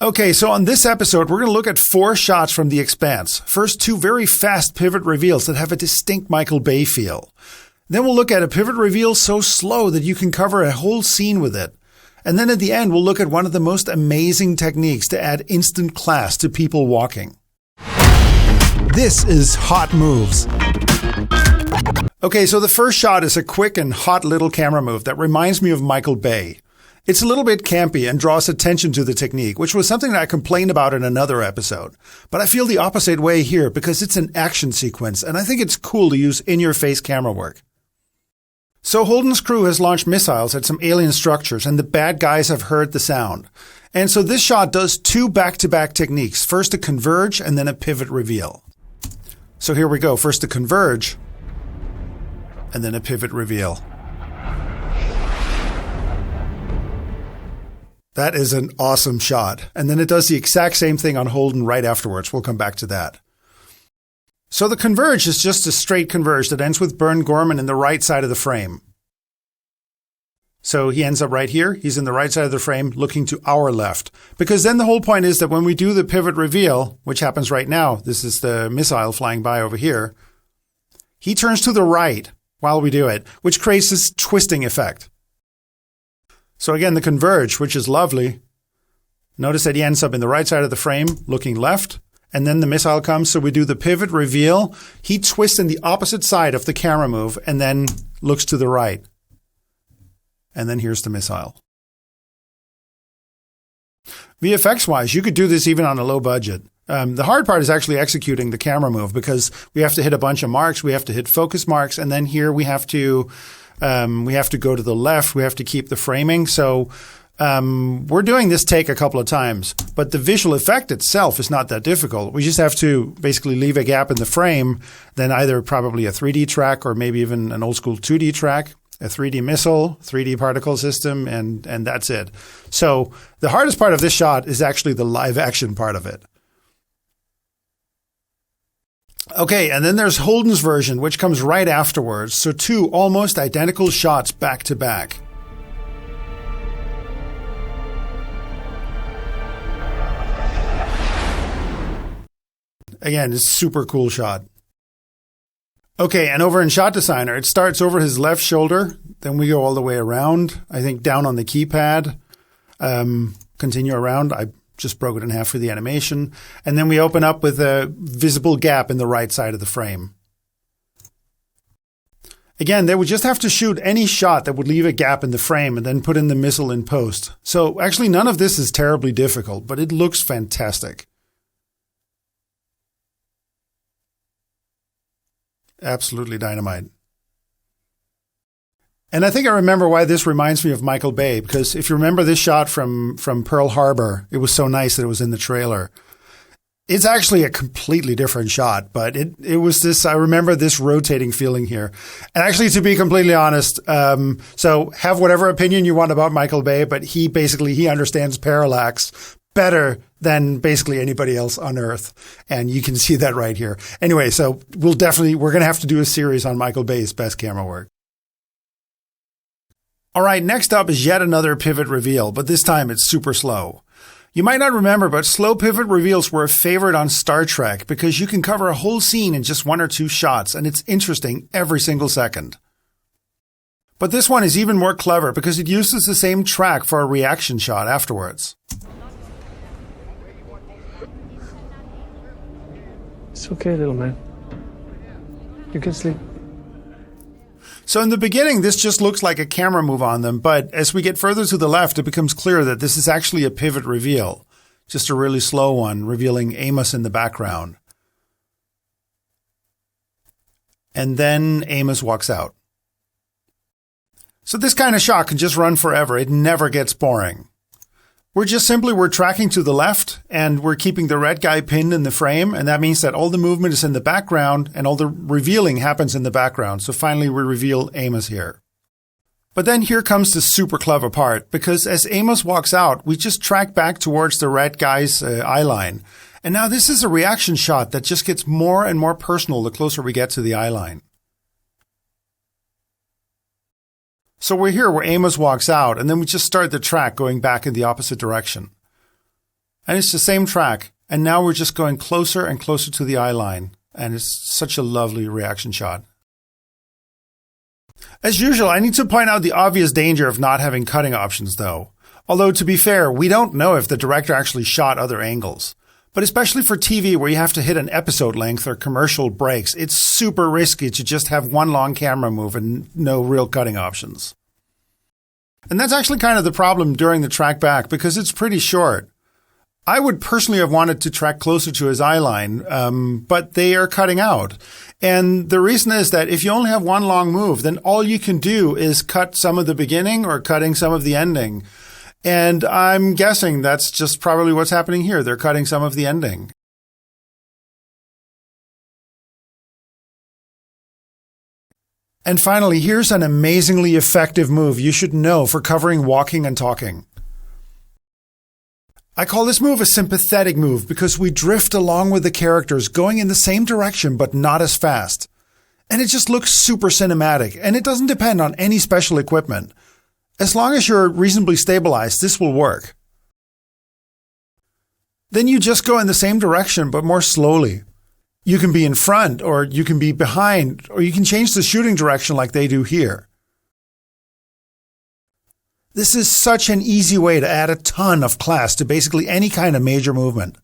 Okay, so on this episode, we're going to look at 4 shots from The Expanse. First, 2 very fast pivot reveals that have a distinct Michael Bay feel. Then we'll look at a pivot reveal so slow that you can cover a whole scene with it. And then at the end, we'll look at one of the most amazing techniques to add instant class to people walking. This is Hot Moves. Okay, so the first shot is a quick and hot little camera move that reminds me of Michael Bay. It's a little bit campy and draws attention to the technique, which was something that I complained about in another episode. But I feel the opposite way here because it's an action sequence, and I think it's cool to use in-your-face camera work. So Holden's crew has launched missiles at some alien structures, and the bad guys have heard the sound. And so this shot does 2 back-to-back techniques. First a converge, and then a pivot reveal. So here we go. First a converge, and then a pivot reveal. That is an awesome shot. And then it does the exact same thing on Holden right afterwards. We'll come back to that. So the converge is just a straight converge that ends with Burn Gorman in the right side of the frame. So he ends up right here. He's in the right side of the frame looking to our left. Because then the whole point is that when we do the pivot reveal, which happens right now, this is the missile flying by over here, he turns to the right while we do it, which creates this twisting effect. So again, the converge, which is lovely. Notice that he ends up in the right side of the frame, looking left, and then the missile comes. So we do the pivot reveal. He twists in the opposite side of the camera move and then looks to the right. And then here's the missile. VFX-wise, you could do this even on a low budget. The hard part is actually executing the camera move because we have to hit a bunch of marks. We have to hit focus marks, and then here we have to go to the left. We have to keep the framing. So we're doing this take a couple of times, but the visual effect itself is not that difficult. We just have to basically leave a gap in the frame, then either probably a 3D track or maybe even an old school 2D track, a 3D missile, 3D particle system, and that's it. So the hardest part of this shot is actually the live action part of it. Okay, and then there's Holden's version, which comes right afterwards. So 2 almost identical shots back to back. Again, it's a super cool shot. Okay, and over in Shot Designer, it starts over his left shoulder. Then we go all the way around, I think down on the keypad. Continue around. I just broke it in half for the animation. And then we open up with a visible gap in the right side of the frame. Again, they would just have to shoot any shot that would leave a gap in the frame and then put in the missile in post. So actually none of this is terribly difficult, but it looks fantastic. Absolutely dynamite. And I think I remember why this reminds me of Michael Bay, because if you remember this shot from Pearl Harbor, it was so nice that it was in the trailer. It's actually a completely different shot, but it was this, I remember this rotating feeling here. And actually, to be completely honest, so have whatever opinion you want about Michael Bay, but he understands parallax better than basically anybody else on Earth. And you can see that right here. Anyway, so we're going to have to do a series on Michael Bay's best camera work. All right, next up is yet another pivot reveal, but this time it's super slow. You might not remember, but slow pivot reveals were a favorite on Star Trek because you can cover a whole scene in just 1 or 2 shots, and it's interesting every single second. But this one is even more clever because it uses the same track for a reaction shot afterwards. It's okay, little man. You can sleep. So in the beginning, this just looks like a camera move on them, but as we get further to the left, it becomes clear that this is actually a pivot reveal. Just a really slow one, revealing Amos in the background. And then Amos walks out. So this kind of shot can just run forever. It never gets boring. We're tracking to the left, and we're keeping the red guy pinned in the frame, and that means that all the movement is in the background, and all the revealing happens in the background. So finally, we reveal Amos here. But then here comes the super clever part, because as Amos walks out, we just track back towards the red guy's eye line. And now this is a reaction shot that just gets more and more personal the closer we get to the eye line. So we're here where Amos walks out, and then we just start the track going back in the opposite direction. And it's the same track. And now we're just going closer and closer to the eye line. And it's such a lovely reaction shot. As usual, I need to point out the obvious danger of not having cutting options, though. Although, to be fair, we don't know if the director actually shot other angles. But especially for TV where you have to hit an episode length or commercial breaks, it's super risky to just have one long camera move and no real cutting options. And that's actually kind of the problem during the track back, because it's pretty short. I would personally have wanted to track closer to his eye line, but they are cutting out. And the reason is that if you only have one long move, then all you can do is cut some of the beginning or cutting some of the ending. And I'm guessing that's just probably what's happening here. They're cutting some of the ending. And finally, here's an amazingly effective move you should know for covering walking and talking. I call this move a sympathetic move because we drift along with the characters going in the same direction but not as fast. And it just looks super cinematic, and it doesn't depend on any special equipment. As long as you're reasonably stabilized, this will work. Then you just go in the same direction but more slowly. You can be in front, or you can be behind, or you can change the shooting direction like they do here. This is such an easy way to add a ton of class to basically any kind of major movement.